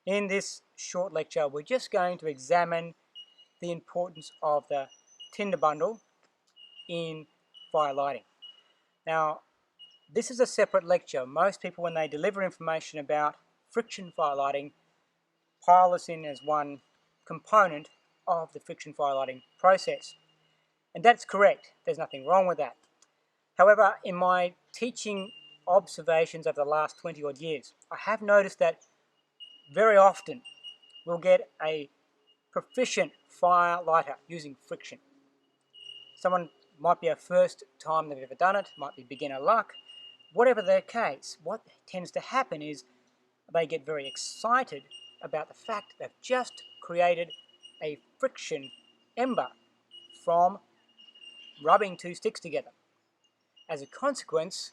In this short lecture, we're just going to examine the importance of the Tinder bundle in fire lighting. Now, this is a separate lecture. Most people, when they deliver information about friction fire lighting, pile this in as one component of the friction fire lighting process. And that's correct. There's nothing wrong with that. However, in my teaching observations over the last 20 odd years, I have noticed that very often we'll get a proficient fire lighter using friction. Someone might be a first time they've ever done it, might be beginner luck. Whatever their case, what tends to happen is they get very excited about the fact they've just created a friction ember from rubbing two sticks together. As a consequence,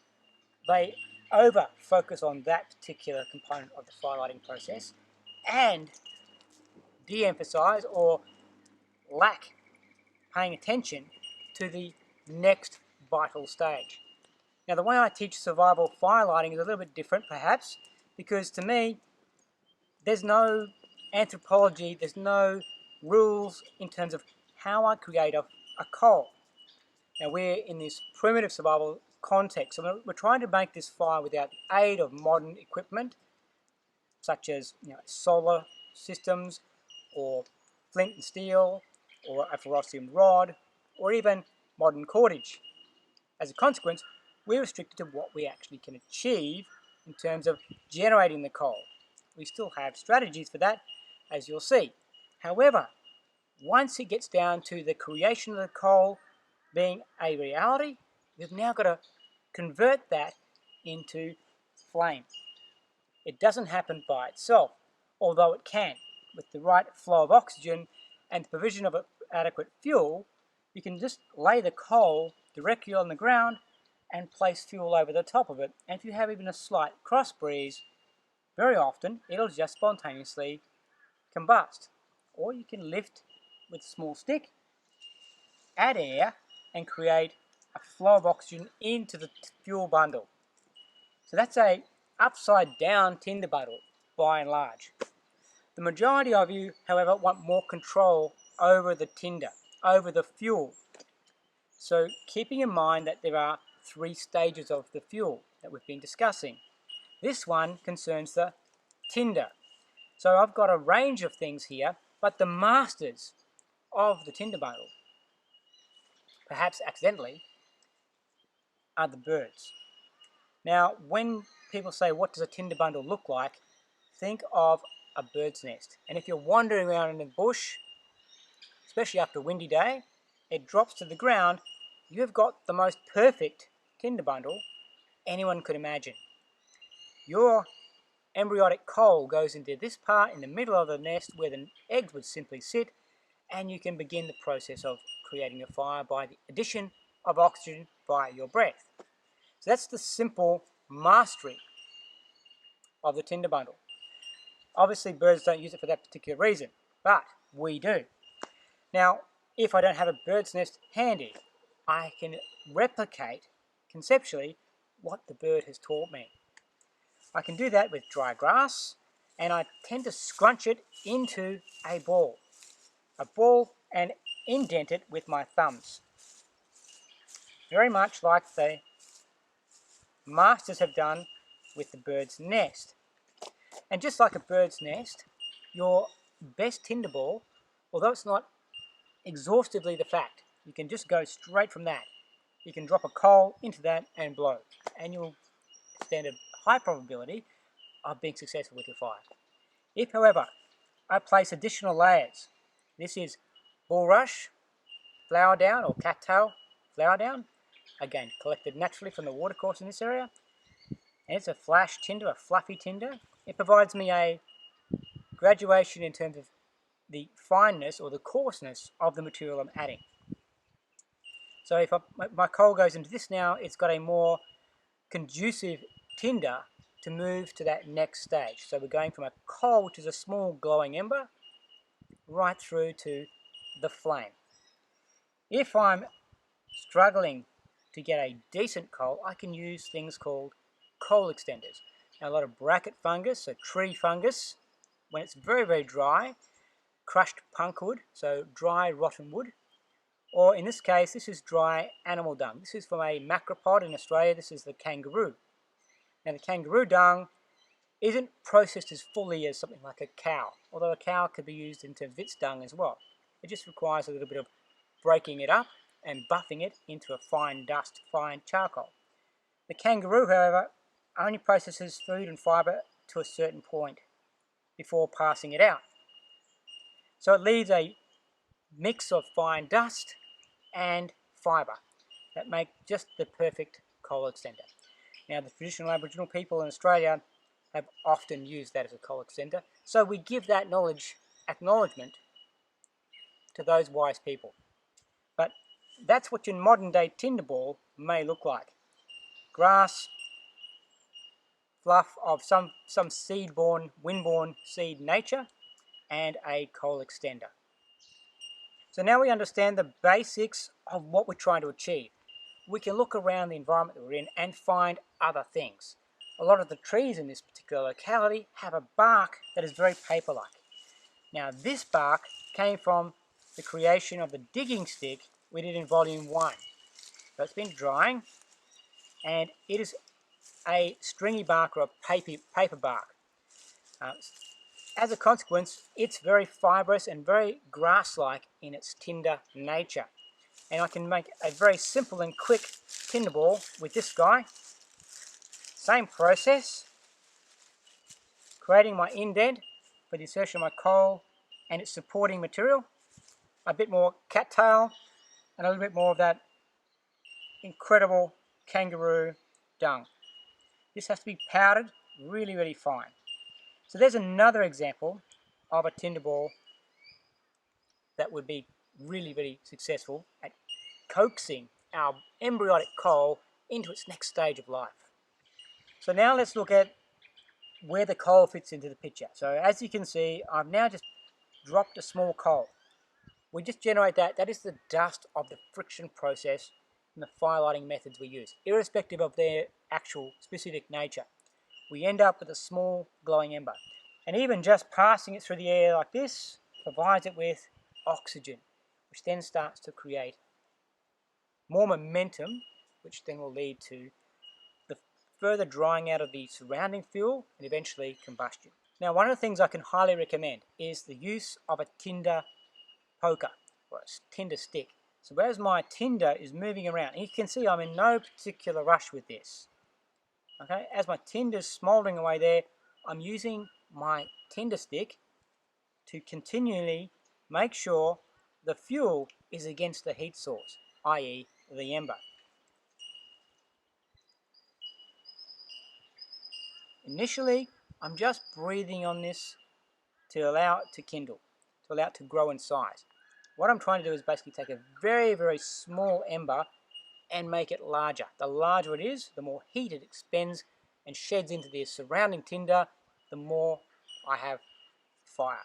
they over-focus on that particular component of the fire lighting process and de-emphasize or lack paying attention to the next vital stage. Now, the way I teach survival fire lighting is a little bit different, perhaps, because to me, there's no anthropology, there's no rules in terms of how I create a coal. Now, we're in this primitive survival context, so we're trying to make this fire without the aid of modern equipment, such as solar systems, or flint and steel, or a ferrocium rod, or even modern cordage. As a consequence, we're restricted to what we actually can achieve in terms of generating the coal. We still have strategies for that, as you'll see. However, once it gets down to the creation of the coal being a reality, we've now got to convert that into flame. It doesn't happen by itself, although it can. With the right flow of oxygen and the provision of adequate fuel, you can just lay the coal directly on the ground and place fuel over the top of it. And if you have even a slight cross breeze, very often it'll just spontaneously combust. Or you can lift with a small stick, add air, and create a flow of oxygen into the fuel bundle. So that's a upside down Tinder bundle by and large. The majority of you, however, want more control over the tinder, over the fuel. So keeping in mind that there are 3 stages of the fuel that we've been discussing. This one concerns the tinder. So I've got a range of things here, but the masters of the tinder bundle, perhaps accidentally, are the birds. Now, when people say, what does a tinder bundle look like? Think of a bird's nest. And if you're wandering around in the bush, especially after a windy day, it drops to the ground, you've got the most perfect tinder bundle anyone could imagine. Your embryonic coal goes into this part in the middle of the nest where the eggs would simply sit, and you can begin the process of creating a fire by the addition of oxygen via your breath. So that's the simple mastery of the tinder bundle. Obviously, birds don't use it for that particular reason, but we do. Now, if I don't have a bird's nest handy, I can replicate conceptually what the bird has taught me. I can do that with dry grass, and I tend to scrunch it into a ball and indent it with my thumbs. Very much like the masters have done with the bird's nest. And just like a bird's nest, your best tinder ball, although it's not exhaustively the fact, you can just go straight from that. You can drop a coal into that and blow, and you'll stand a high probability of being successful with your fire. If, however, I place additional layers, this is bulrush, flower down, or cattail flower down, again collected naturally from the watercourse in this area, and it's a flash tinder, a fluffy tinder. It provides me a graduation in terms of the fineness or the coarseness of the material I'm adding. So if my coal goes into this now, it's got a more conducive tinder to move to that next stage. So we're going from a coal, which is a small glowing ember, right through to the flame. If I'm struggling to get a decent coal, I can use things called coal extenders. Now, a lot of bracket fungus, so tree fungus, when it's very, very dry, crushed punk wood, so dry rotten wood, or in this case, this is dry animal dung. This is from a macropod in Australia. This is the kangaroo. Now the kangaroo dung isn't processed as fully as something like a cow, although a cow could be used in terms of its dung as well. It just requires a little bit of breaking it up and buffing it into a fine dust, fine charcoal. The kangaroo, however, only processes food and fibre to a certain point before passing it out. So it leaves a mix of fine dust and fibre that make just the perfect coal extender. Now, the traditional Aboriginal people in Australia have often used that as a coal extender, so we give that acknowledgement to those wise people. But that's what your modern day tinder ball may look like. Grass, fluff of some seed-borne, wind-borne seed nature, and a coal extender. So now we understand the basics of what we're trying to achieve. We can look around the environment that we're in and find other things. A lot of the trees in this particular locality have a bark that is very paper-like. Now this bark came from the creation of the digging stick we did in volume 1. So it's been drying, and it is a stringy bark or a paper bark. As a consequence, it's very fibrous and very grass-like in its tinder nature. And I can make a very simple and quick tinder ball with this guy. Same process, creating my indent for the insertion of my coal and its supporting material, a bit more cattail, and a little bit more of that incredible kangaroo dung. This has to be powdered really, really fine. So there's another example of a tinder ball that would be really, really successful at coaxing our embryonic coal into its next stage of life. So now let's look at where the coal fits into the picture. So as you can see, I've now just dropped a small coal. We just generate that. That is the dust of the friction process and the firelighting methods we use, irrespective of their actual specific nature. We end up with a small glowing ember. And even just passing it through the air like this provides it with oxygen, which then starts to create more momentum, which then will lead to the further drying out of the surrounding fuel and eventually combustion. Now, one of the things I can highly recommend is the use of a tinder poker or a tinder stick. So as my tinder is moving around, and you can see I'm in no particular rush with this. Okay, as my tinder is smouldering away there, I'm using my tinder stick to continually make sure the fuel is against the heat source, i.e. the ember. Initially, I'm just breathing on this to allow it to kindle, to allow it to grow in size. What I'm trying to do is basically take a very, very small ember and make it larger. The larger it is, the more heat it expends and sheds into the surrounding tinder, the more I have fire.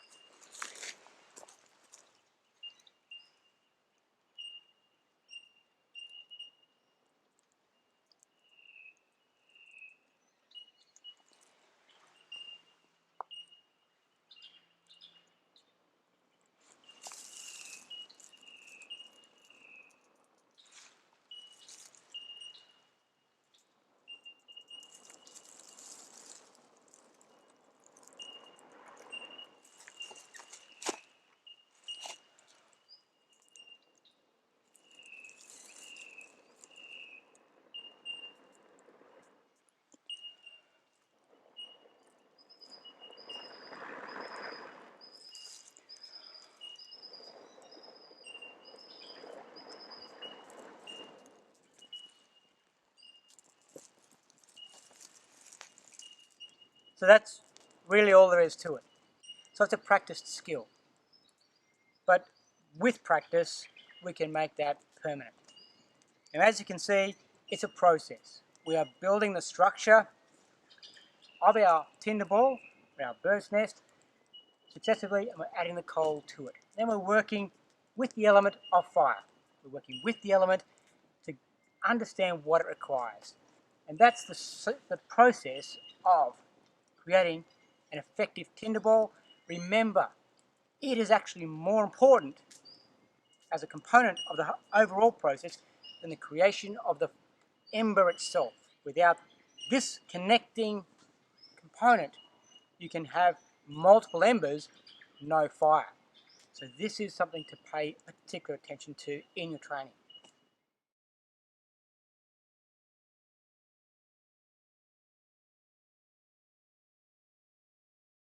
So that's really all there is to it. So it's a practiced skill. But with practice, we can make that permanent. And as you can see, it's a process. We are building the structure of our tinder ball, our bird's nest, successively, and we're adding the coal to it. Then we're working with the element of fire. We're working with the element to understand what it requires. And that's the process of creating an effective tinder ball remember, it is actually more important as a component of the overall process than the creation of the ember itself. Without this connecting component, you can have multiple embers, no fire. So this is something to pay particular attention to in your training.